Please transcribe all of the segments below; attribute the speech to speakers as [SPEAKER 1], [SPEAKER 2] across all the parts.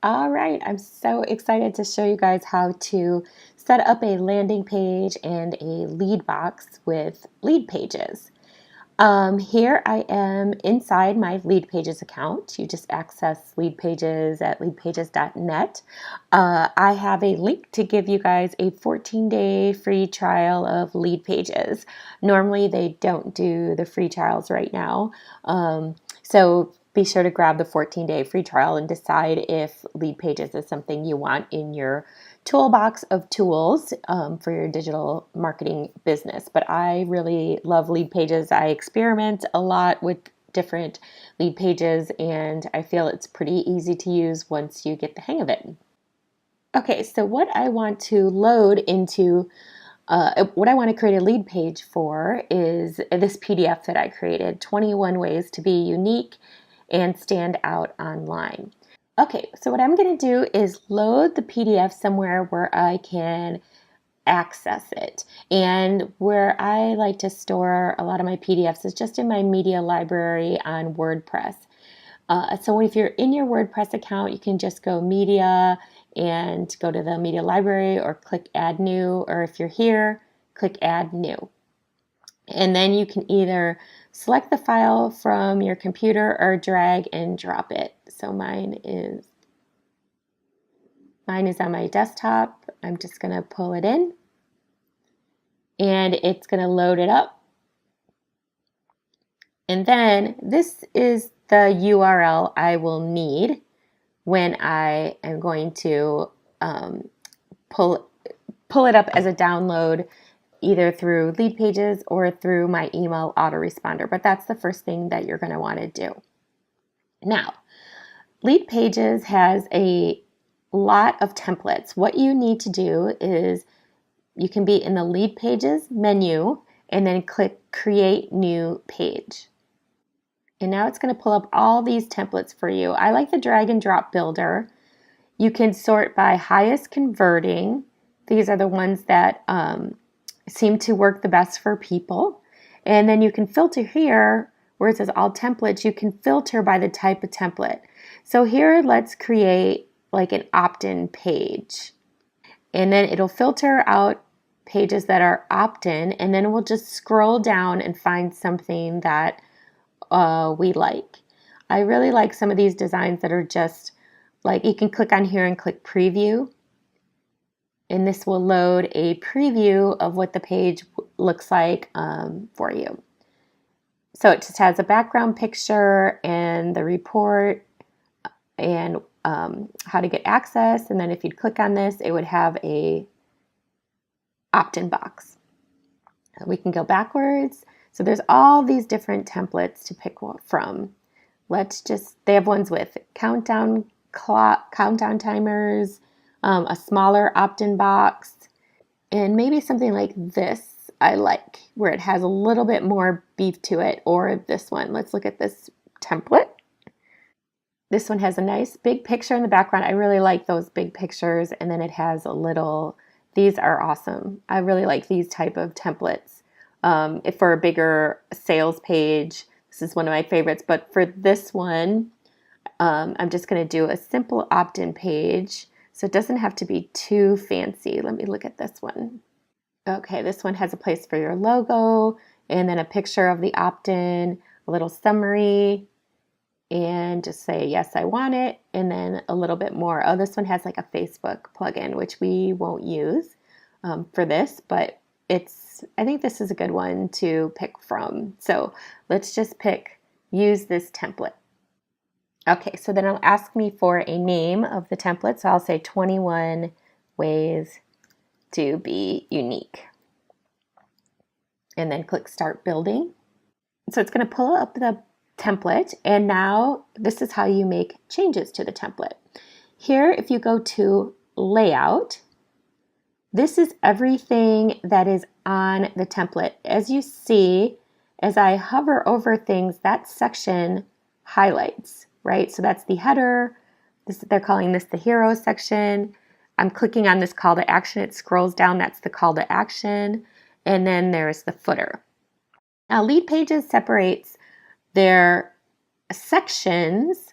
[SPEAKER 1] All right, I'm so excited to show you guys how to set up a landing page and a lead box with Leadpages. Here I am inside my Leadpages account. You just access Leadpages at leadpages.net. I have a link to give you guys a 14-day free trial of Leadpages. Normally they don't do the free trials right now. So be sure to grab the 14-day free trial and decide if Leadpages is something you want in your toolbox of tools for your digital marketing business. But I really love Leadpages. I experiment a lot with different Leadpages, and I feel it's pretty easy to use once you get the hang of it. Okay, so what I want to load into what I want to create a lead page for is this PDF that I created, 21 ways to be unique and stand out online. Okay, so what I'm going to do is load the PDF somewhere where I can access it. And where I like to store a lot of my PDFs is just in my media library on WordPress. So if you're in your WordPress account, you can just go media and go to the media library or click add new, or if you're here, click add new. And then you can either select the file from your computer or drag and drop it. So mine is on my desktop. I'm just going to pull it in and it's going to load it up. And then this is the URL I will need when I am going to pull it up as a download either through Leadpages or through my email autoresponder. But that's the first thing that you're going to want to do. Now, Leadpages has a lot of templates. What you need to do is you can be in the Leadpages menu and then click Create New Page. And now it's going to pull up all these templates for you. I like the drag and drop builder. You can sort by highest converting. These are the ones that seem to work the best for people. And then you can filter here where it says all templates. You can filter by the type of template. So here, let's create like an opt-in page. And then it'll filter out pages that are opt-in, and then we'll just scroll down and find something that we like. I really like some of these designs that are just like, you can click on here and click preview, and this will load a preview of what the page looks like for you. So it just has a background picture and the report and how to get access, and then if you'd click on this, it would have a opt-in box. We can go backwards. So there's all these different templates to pick from. They have ones with countdown timers, a smaller opt-in box, and maybe something like this I like, where it has a little bit more beef to it, or this one. Let's look at this template. This one has a nice big picture in the background. I really like those big pictures, and then it has these are awesome. I really like these type of templates. If for a bigger sales page, this is one of my favorites. But for this one, I'm just going to do a simple opt-in page. So it doesn't have to be too fancy. Let me look at this one. Okay, this one has a place for your logo, and then a picture of the opt-in, a little summary, and just say, yes, I want it. And then a little bit more. Oh, this one has like a Facebook plugin, which we won't use for this, but I think this is a good one to pick from. So let's just use this template. Okay, so then it'll ask me for a name of the template. So I'll say 21 ways to be unique. And then click Start Building. So it's going to pull up the template, and now this is how you make changes to the template. Here, if you go to Layout, this is everything that is on the template. As you see, as I hover over things, that section highlights, right? So that's the header. They're calling this the hero section. I'm clicking on this call to action. It scrolls down. That's the call to action. And then there's the footer. Now, Leadpages separates their sections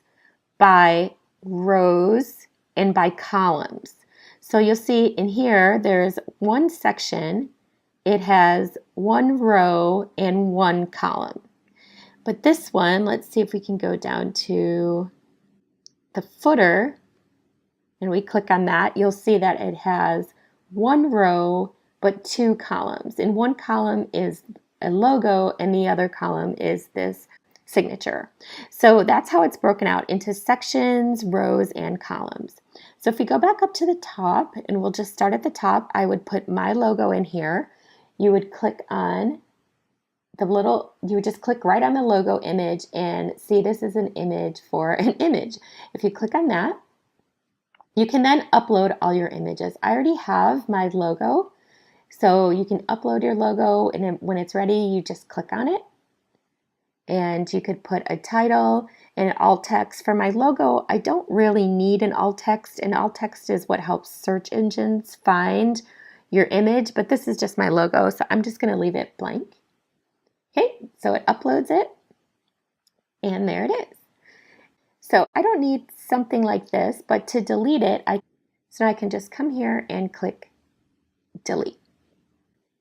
[SPEAKER 1] by rows and by columns. So you'll see in here, there's one section. It has one row and one column. But this one, let's see if we can go down to the footer and we click on that. You'll see that it has one row but two columns. And one column is a logo and the other column is this signature. So that's how it's broken out into sections, rows, and columns. So if we go back up to the top, and we'll just start at the top, I would put my logo in here. You would click on you would just click right on the logo image and see this is an image for an image. If you click on that, you can then upload all your images. I already have my logo, so you can upload your logo, and when it's ready, you just click on it. And you could put a title and alt text. For my logo, I don't really need an alt text, and alt text is what helps search engines find your image, but this is just my logo, so I'm just going to leave it blank. Okay, so it uploads it, and there it is. So I don't need something like this, but to delete it, so I can just come here and click delete.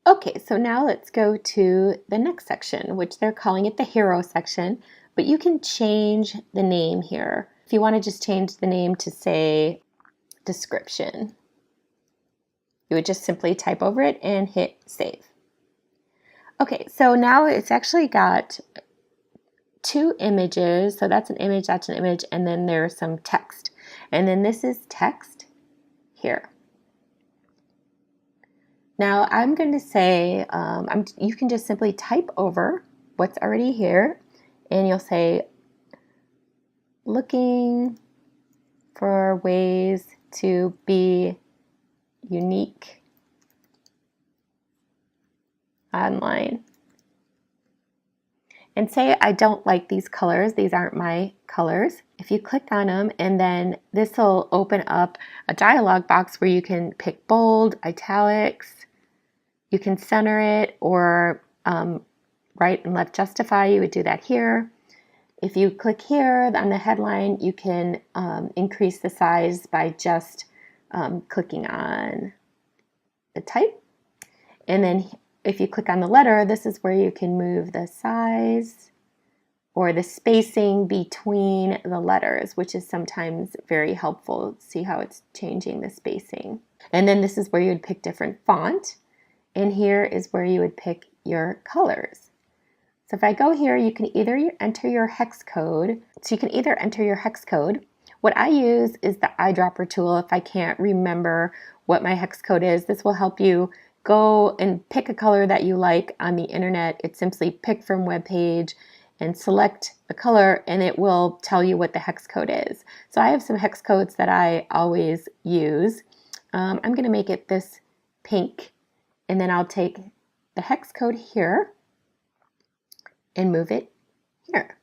[SPEAKER 1] Okay, so now let's go to the next section, which they're calling it the hero section, but you can change the name here. If you want to just change the name to say description, you would just simply type over it and hit save. Okay, so now it's actually got two images. So that's an image, and then there's some text. And then this is text here. Now I'm going to say, you can just simply type over what's already here, and you'll say, looking for ways to be unique online. And say I don't like these colors, these aren't my colors. If you click on them, and then this will open up a dialog box where you can pick bold, italics, you can center it, or right and left justify, you would do that here. If you click here on the headline, you can increase the size by just clicking on the type. And then if you click on the letter, this is where you can move the size or the spacing between the letters, which is sometimes very helpful. See how it's changing the spacing. And then this is where you would pick different font. And here is where you would pick your colors. So if I go here, you can either enter your hex code. So you can either enter your hex code. What I use is the eyedropper tool if I can't remember what my hex code is. This will help you go and pick a color that you like on the internet. It's simply pick from web page and select a color, and it will tell you what the hex code is. So I have some hex codes that I always use. I'm going to make it this pink, and then I'll take the hex code here and move it here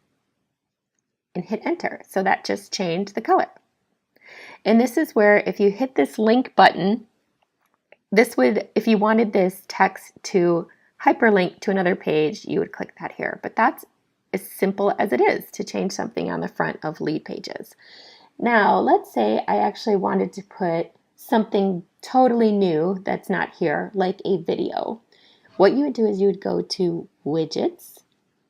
[SPEAKER 1] and hit enter. So that just changed the color. And this is where if you hit this link button, this would, if you wanted this text to hyperlink to another page, you would click that here. But that's as simple as it is to change something on the front of Leadpages. Now, let's say I actually wanted to put something totally new that's not here, like a video. What you would do is you would go to widgets,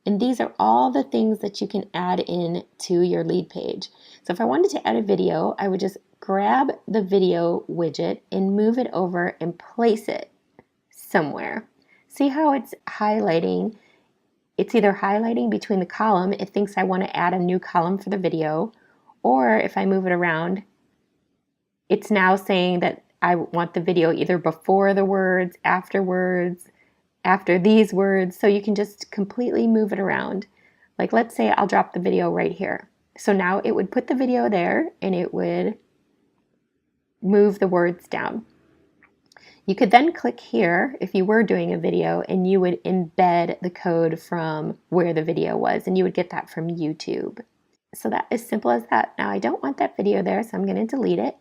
[SPEAKER 1] and these are all the things that you can add in to your lead page. So if I wanted to add a video, I would just grab the video widget and move it over and place it somewhere. See how it's highlighting? It's either highlighting between the column, it thinks I want to add a new column for the video, or if I move it around, it's now saying that I want the video either before the words, after these words, so you can just completely move it around. Like let's say I'll drop the video right here. So now it would put the video there and it would move the words down. You could then click here if you were doing a video and you would embed the code from where the video was, and you would get that from YouTube. So that is simple as that. Now I don't want that video there, so I'm going to delete it.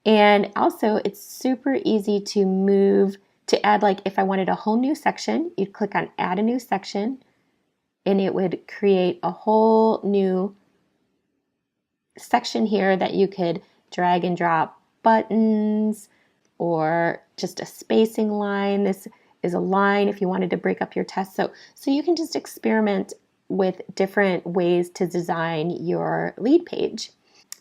[SPEAKER 1] And also it's super easy to move, to add, like if I wanted a whole new section, you'd click on add a new section and it would create a whole new section here that you could drag and drop buttons or just a spacing line. This is a line if you wanted to break up your test. So you can just experiment with different ways to design your lead page.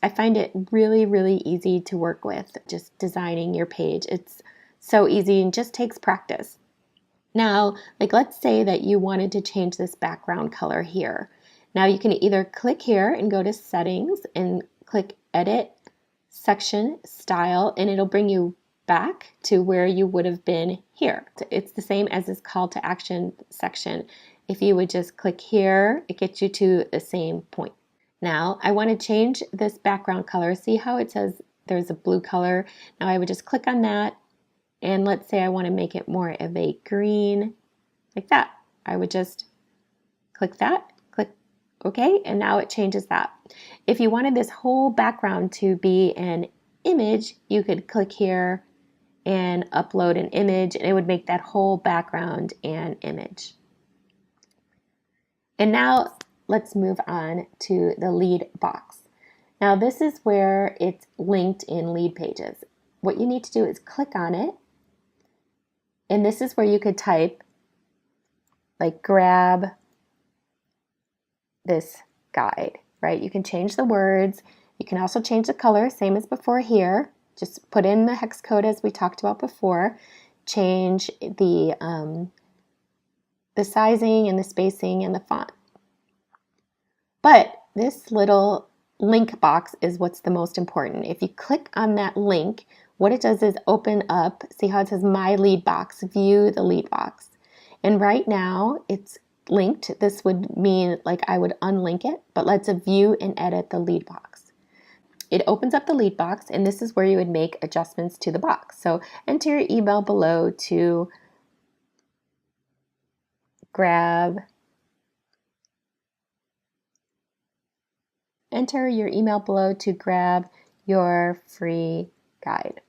[SPEAKER 1] I find it really, really easy to work with, just designing your page. It's so easy and just takes practice. Now, like let's say that you wanted to change this background color here. Now you can either click here and go to settings and click edit, section, style, and it'll bring you back to where you would have been here. It's the same as this call to action section. If you would just click here, it gets you to the same point. Now I want to change this background color. See how it says there's a blue color? Now I would just click on that, and let's say I want to make it more of a green, like that. I would just click that, click OK, and now it changes that. If you wanted this whole background to be an image, you could click here and upload an image, and it would make that whole background an image. And now let's move on to the lead box. Now this is where it's linked in Leadpages. What you need to do is click on it, and this is where you could type, like, grab this guide, right? You can change the words. You can also change the color, same as before here. Just put in the hex code as we talked about before. Change the sizing and the spacing and the font. But this little link box is what's the most important. If you click on that link, what it does is open up, see how it says My Lead Box, view the lead box. And right now it's linked. This would mean like I would unlink it, but let's view and edit the lead box. It opens up the lead box, and this is where you would make adjustments to the box. So enter your email below to enter your email below to grab your free guide.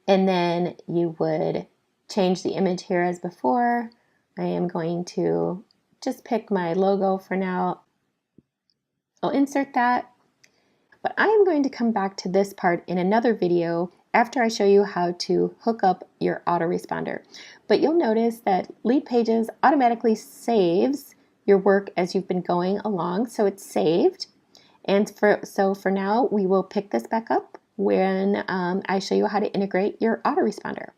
[SPEAKER 1] And then you would change the image here as before. I am going to just pick my logo for now. I'll insert that. But I am going to come back to this part in another video after I show you how to hook up your autoresponder. But you'll notice that Leadpages automatically saves your work as you've been going along, so it's saved. And so for now, we will pick this back up when I show you how to integrate your autoresponder.